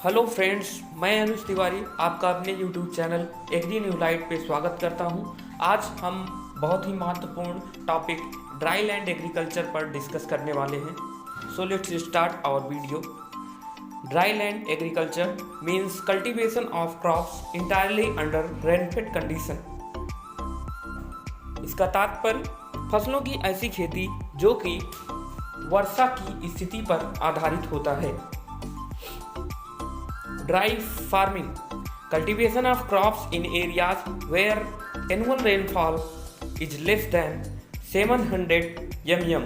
Hello friends, मैं अनुज तिवारी आपका अपने YouTube channel agri new light पे स्वागत करता हूं। आज हम बहुत ही महत्वपूर्ण टॉपिक ड्राई लैंड एग्रीकल्चर पर डिस्कस करने वाले हैं। So let's start our video. Dry land agriculture means cultivation of crops entirely under rainfed condition. इसका तात्पर्य फसलों की ऐसी खेती जो कि वर्षा की स्थिति पर आधारित होता है। Dry farming, cultivation of crops in areas where annual rainfall is less than 700 mm.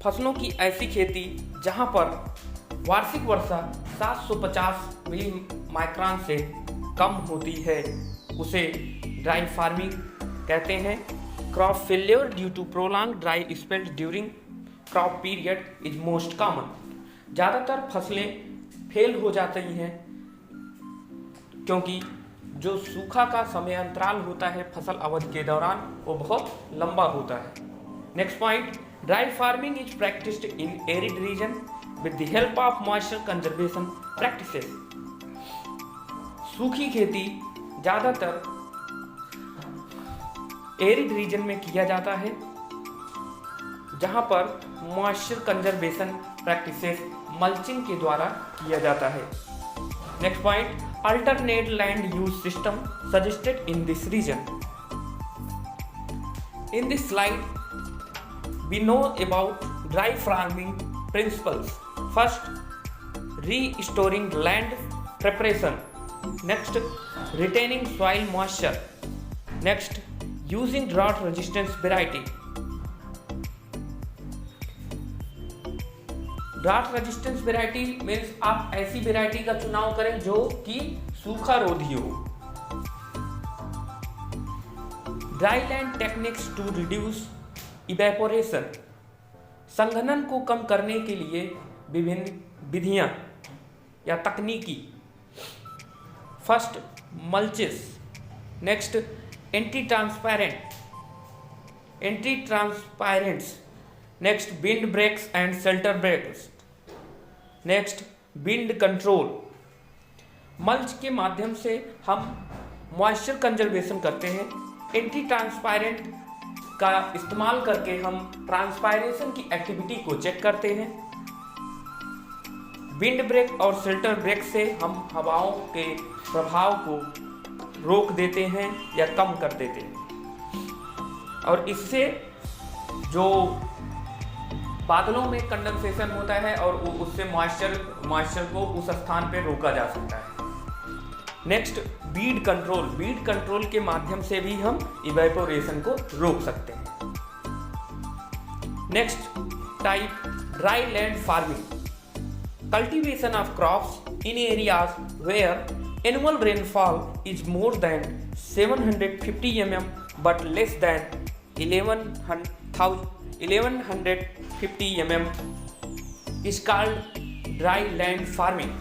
फसलों की ऐसी खेती जहां पर वार्षिक वर्षा 750 मिली माइक्रोन से कम होती है उसे ड्राई फार्मिंग कहते हैं। Crop failure due to prolong dry spell during crop period is most common. ज़्यादातर फसलें फेल हो जाती हैं क्योंकि जो सूखा का समय अंतराल होता है फसल अवधि के दौरान वो बहुत लंबा होता है। Next point, dry farming is practised in arid region with the help of moisture conservation practices. सूखी खेती ज़्यादातर एरिड रीजन में किया जाता है जहां पर मॉइस्चर कंजर्वेशन प्रैक्टिसेस मल्चिंग के द्वारा किया जाता है। Next point, alternate land use system suggested in this region. In this slide we know about dry farming principles. First, restoring land preparation. Next, retaining soil moisture. Next, using drought resistance variety. Drought resistance variety means आप ऐसी variety का चुनाव करें जो कि सूखा रोधी हो। Dry land techniques to reduce evaporation. संघनन को कम करने के लिए विभिन्न विधियां या तकनीकी। First, mulches. Next, anti transpirants. Next, wind breaks and shelter breaks. Next, wind control. Mulch के माध्यम से हम मॉइस्चर कंजर्वेशन करते हैं। एंटी ट्रांसपायरेंट का इस्तेमाल करके हम ट्रांसपायरेशन की एक्टिविटी को चेक करते हैं। विंड ब्रेक और शेल्टर ब्रेक से हम हवाओं के प्रभाव को रोक देते हैं या कम कर देते हैं और इससे जो बादलों में कंडेंसेशन होता है और उससे मॉइस्चर को उस स्थान पे रोका जा सकता है। नेक्स्ट, वीड कंट्रोल के माध्यम से भी हम इवेपोरेशन को रोक सकते हैं। Next type, dry land farming. Cultivation of crops in areas where annual rainfall is more than 750 mm but less than 1150 mm is called dry land farming।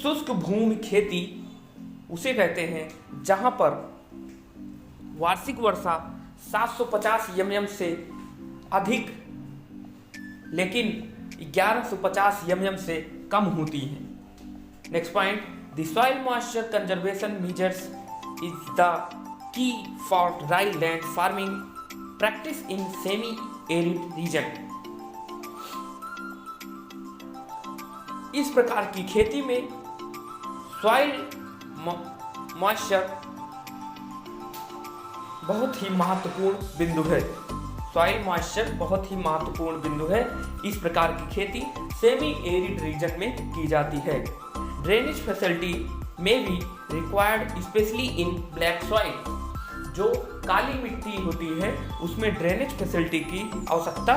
शुष्क भूमि खेती उसे कहते हैं जहां पर वार्षिक वर्षा 750 mm से अधिक लेकिन 1150 mm से कम होती है। Next point, the soil moisture conservation measures is the key for dry land farming practice in semi arid region. इस प्रकार की खेती में सॉइल मॉइस्चर बहुत ही महत्वपूर्ण बिंदु है। सॉइल मॉइस्चर बहुत ही महत्वपूर्ण बिंदु है। इस प्रकार की खेती सेमी एरिड रीजन में की जाती है। ड्रेनेज फैसिलिटी में भी required specially in black soil. जो काली मिट्टी होती है उसमें ड्रेनेज फैसिलिटी की आवश्यकता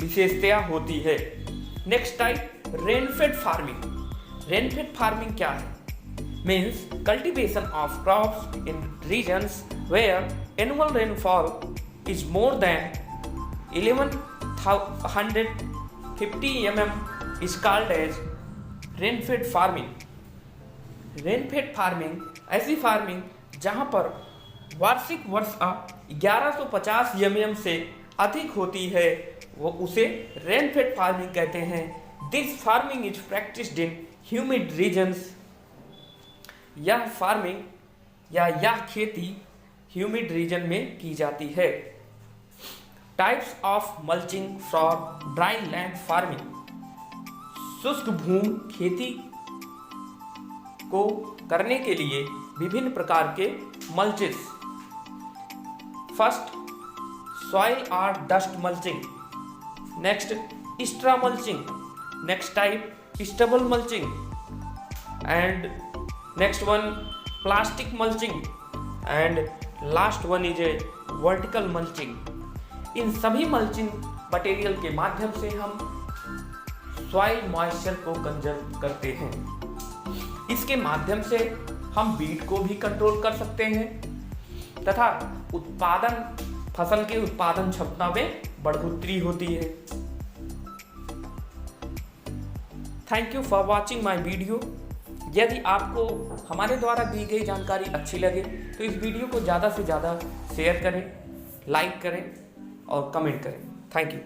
विशेषता होती है। Next type, rainfed farming. Rainfed farming क्या है? Means cultivation of crops in regions where annual rainfall is more than 1150 mm is called as rainfed farming. Rainfed farming ऐसी फार्मिंग जहां पर वार्षिक वर्षा 1150 mm से अधिक होती है वो उसे रेनफेड फार्मिंग कहते हैं। This farming is practised in humid regions. यह फार्मिंग या यह खेती ह्यूमिड रीजन में की जाती है। Types of mulching for dry land farming. शुष्क भूमि खेती को करने के लिए विभिन्न प्रकार के मल्चेस। फर्स्ट, सॉइल और dust mulching. Next, straw mulching. Next type, stubble mulching. And next one, plastic mulching. And last one is a vertical mulching. इन सभी मल्चिंग मटेरियल के माध्यम से हम सॉइल मॉइस्चर को कंजर्व करते हैं। इसके माध्यम से हम वीड को भी कंट्रोल कर सकते हैं तथा फसल के उत्पादन क्षमता में बढ़ोतरी होती है। Thank you for watching my video. यदि आपको हमारे द्वारा दी गई जानकारी अच्छी लगे तो इस वीडियो को ज़्यादा से ज़्यादा शेयर करें, लाइक करें और कमेंट करें। Thank you.